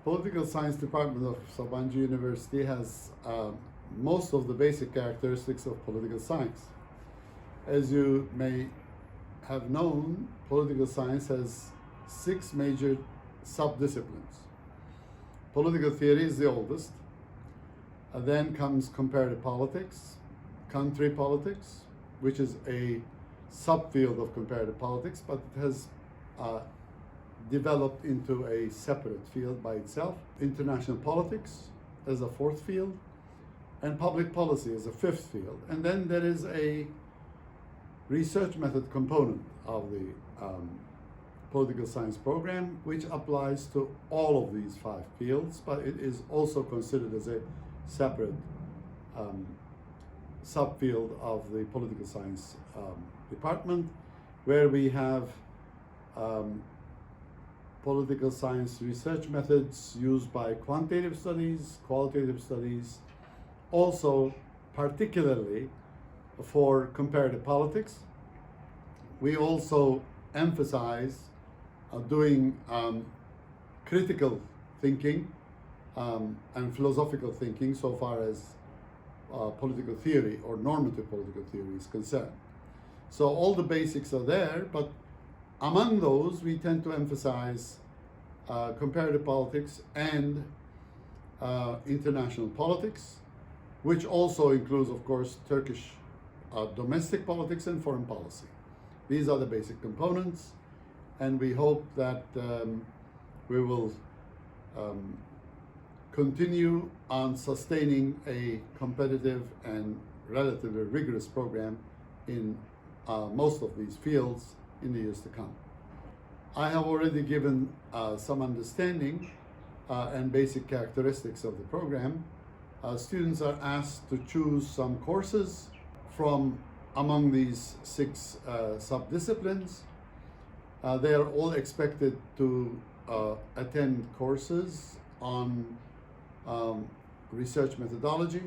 Political Science Department of Sabancı University has most of the basic characteristics of political science. As you may have known, political science has 6 major subdisciplines. Political theory is the oldest. Then comes comparative politics, country politics, which is a subfield of comparative politics, but it has developed into a separate field by itself. International politics as a fourth field, and public policy as a fifth field. And then there is a research method component of the political science program, which applies to all of these 5 fields, but it is also considered as a separate subfield of the political science department, where we have political science research methods used by quantitative studies, qualitative studies, also particularly for comparative politics. We also emphasize doing critical thinking and philosophical thinking so far as political theory or normative political theory is concerned. So all the basics are there, but among those we tend to emphasize comparative politics and international politics, which also includes, of course, Turkish domestic politics and foreign policy. These are the basic components, and we hope that we will continue on sustaining a competitive and relatively rigorous program in most of these fields in the years to come. I have already given some understanding and basic characteristics of the program. Students are asked to choose some courses from among these 6 subdisciplines. They are all expected to attend courses on research methodology,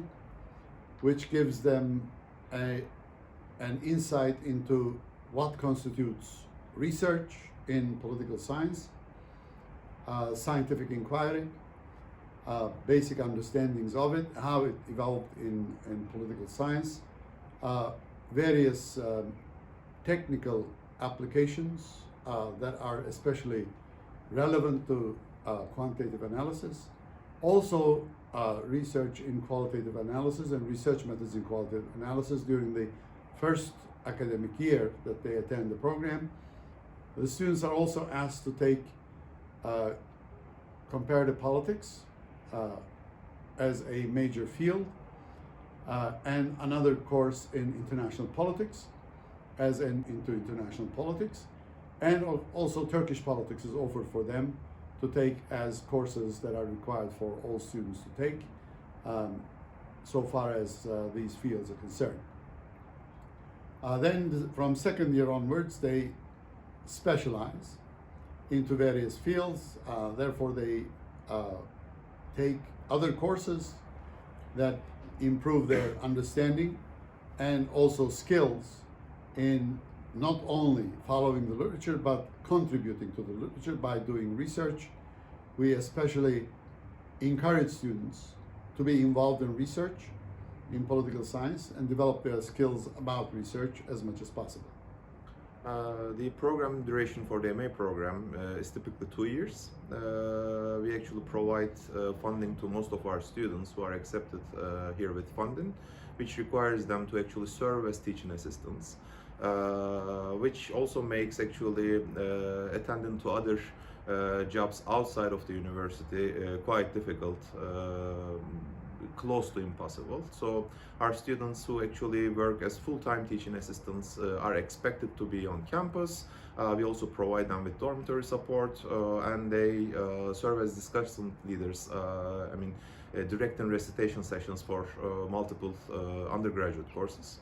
which gives them an insight into what constitutes research in political science, scientific inquiry, basic understandings of it, how it evolved in political science, various technical applications that are especially relevant to quantitative analysis, also research in qualitative analysis and research methods in qualitative analysis during the first academic year that they attend the program. The students are also asked to take comparative politics as a major field and another course in international politics as into international politics, and also Turkish politics is offered for them to take as courses that are required for all students to take so far as these fields are concerned. Then from second year onwards, they specialize into various fields. Therefore, they take other courses that improve their understanding and also skills in not only following the literature, but contributing to the literature by doing research. We especially encourage students to be involved in research in political science and develop their skills about research as much as possible. The program duration for the MA program is typically 2 years. We actually provide funding to most of our students who are accepted here with funding, which requires them to actually serve as teaching assistants, which also makes actually attending to other jobs outside of the university quite difficult, close to impossible. So our students who actually work as full-time teaching assistants are expected to be on campus. We also provide them with dormitory support, and they serve as discussion leaders, direct and recitation sessions for multiple undergraduate courses.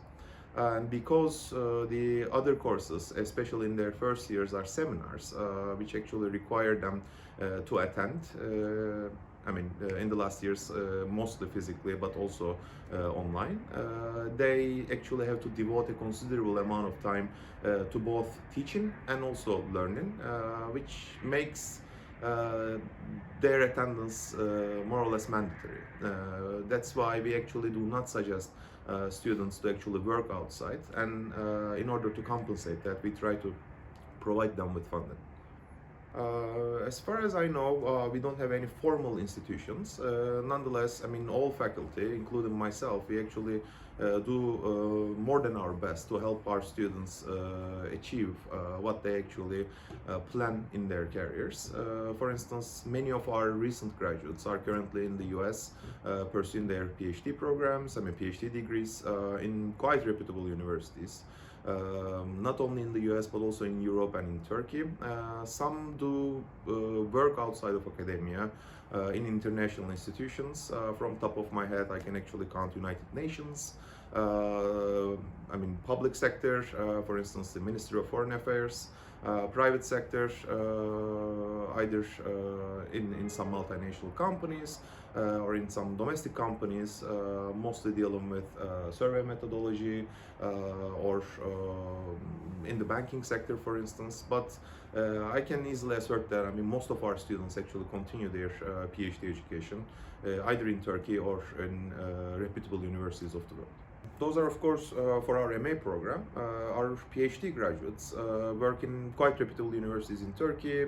And because the other courses, especially in their first years, are seminars, which actually require them to attend, in the last years, mostly physically, but also online, they actually have to devote a considerable amount of time to both teaching and also learning, which makes their attendance more or less mandatory. That's why we actually do not suggest students to actually work outside, and in order to compensate that, we try to provide them with funding. As far as I know, we don't have any formal institutions. Nonetheless, I mean, all faculty, including myself, we actually do more than our best to help our students achieve what they actually plan in their careers. For instance, many of our recent graduates are currently in the US pursuing their PhD programs, I mean PhD degrees in quite reputable universities. Not only in the US but also in Europe and in Turkey. Some do work outside of academia in international institutions. From top of my head, I can actually count United Nations. I mean, public sector, for instance, the Ministry of Foreign Affairs. Private sector, either in some multinational companies or in some domestic companies, mostly dealing with survey methodology or in the banking sector, for instance. But I can easily assert that, I mean, most of our students actually continue their PhD education either in Turkey or in reputable universities of the world. Those are, of course, for our MA program. Our PhD graduates work in quite reputable universities in Turkey.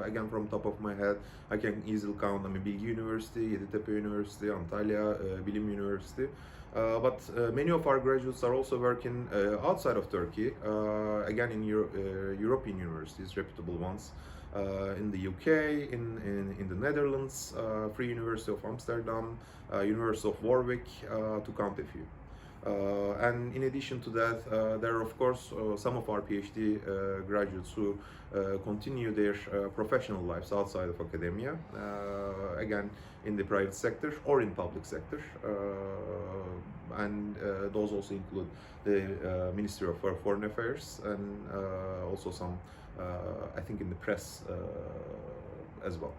Again, from top of my head, I can easily count, I mean, Bilgi University, Yeditepe University, Antalya, Bilim University. But many of our graduates are also working outside of Turkey, again in European universities, reputable ones. In the UK, in the Netherlands, Free University of Amsterdam, University of Warwick, to count a few. And in addition to that, there are of course some of our PhD graduates who continue their professional lives outside of academia, again in the private sector or in public sector, and those also include the Ministry of Foreign Affairs and also some, I think, in the press as well.